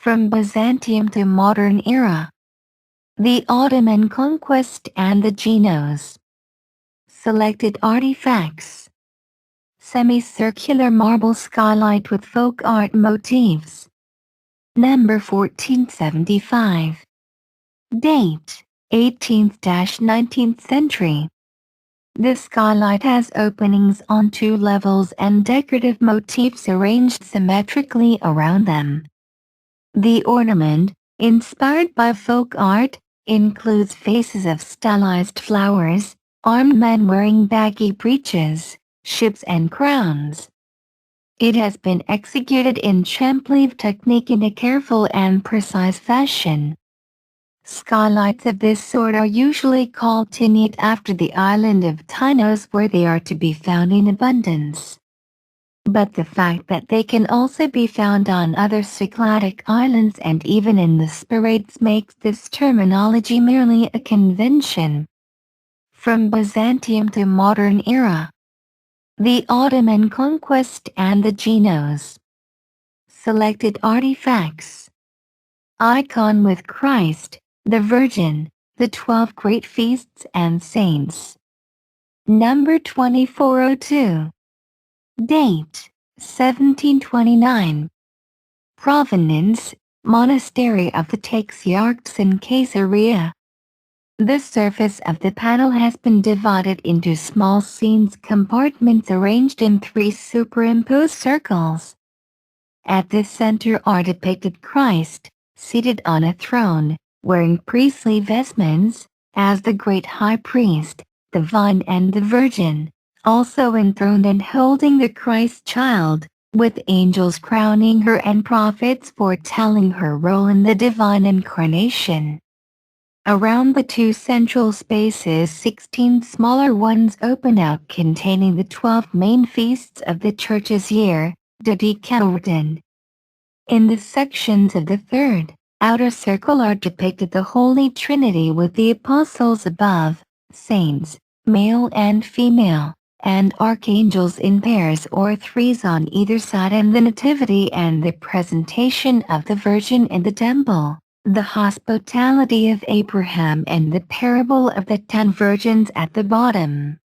From Byzantium to modern era. The Ottoman Conquest and the Genos. Selected artifacts. Semicircular marble skylight with folk art motifs. Number 1475. Date, 18th–19th century. The skylight has openings on 2 levels and decorative motifs arranged symmetrically around them. The ornament, inspired by folk art, includes faces of stylized flowers, armed men wearing baggy breeches, ships and crowns. It has been executed in champlive technique in a careful and precise fashion. Skylights of this sort are usually called tinniate after the island of Tynos where they are to be found in abundance. But the fact that they can also be found on other Cycladic islands and even in the Sporades makes this terminology merely a convention. From Byzantium to modern era. The Ottoman Conquest and the Genos. Selected artifacts. Icon with Christ, the Virgin, the 12 Great Feasts and Saints. Number 2402. Date, 1729. Provenance, Monastery of the Taxiarchs in Caesarea. The surface of the panel has been divided into small scenes compartments arranged in 3 superimposed circles. At the center are depicted Christ, seated on a throne, wearing priestly vestments, as the great high priest, the Vine and the Virgin, also enthroned and holding the Christ child, with angels crowning her and prophets foretelling her role in the divine incarnation. Around the 2 central spaces 16 smaller ones open out containing the 12 main feasts of the Church's year, Dedecaworten. In the sections of the 3rd, outer circle are depicted the Holy Trinity with the apostles above, saints, male and female, and archangels in pairs or threes on either side and the Nativity and the presentation of the Virgin in the temple, the hospitality of Abraham and the parable of the 10 virgins at the bottom.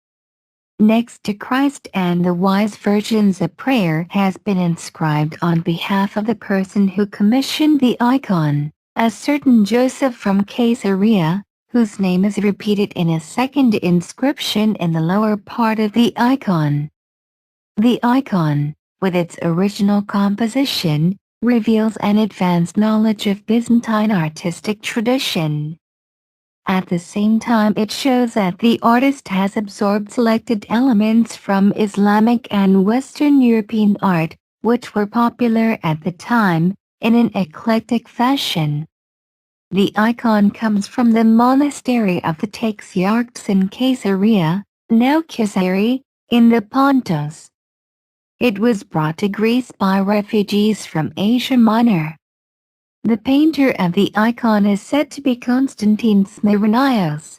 Next to Christ and the wise virgins a prayer has been inscribed on behalf of the person who commissioned the icon, a certain Joseph from Caesarea, whose name is repeated in a second inscription in the lower part of the icon. The icon, with its original composition, reveals an advanced knowledge of Byzantine artistic tradition. At the same time it shows that the artist has absorbed selected elements from Islamic and Western European art, which were popular at the time, in an eclectic fashion. The icon comes from the monastery of the Taxiarchs in Caesarea, now Caesarea, in the Pontus. It was brought to Greece by refugees from Asia Minor. The painter of the icon is said to be Constantine Smyrnios.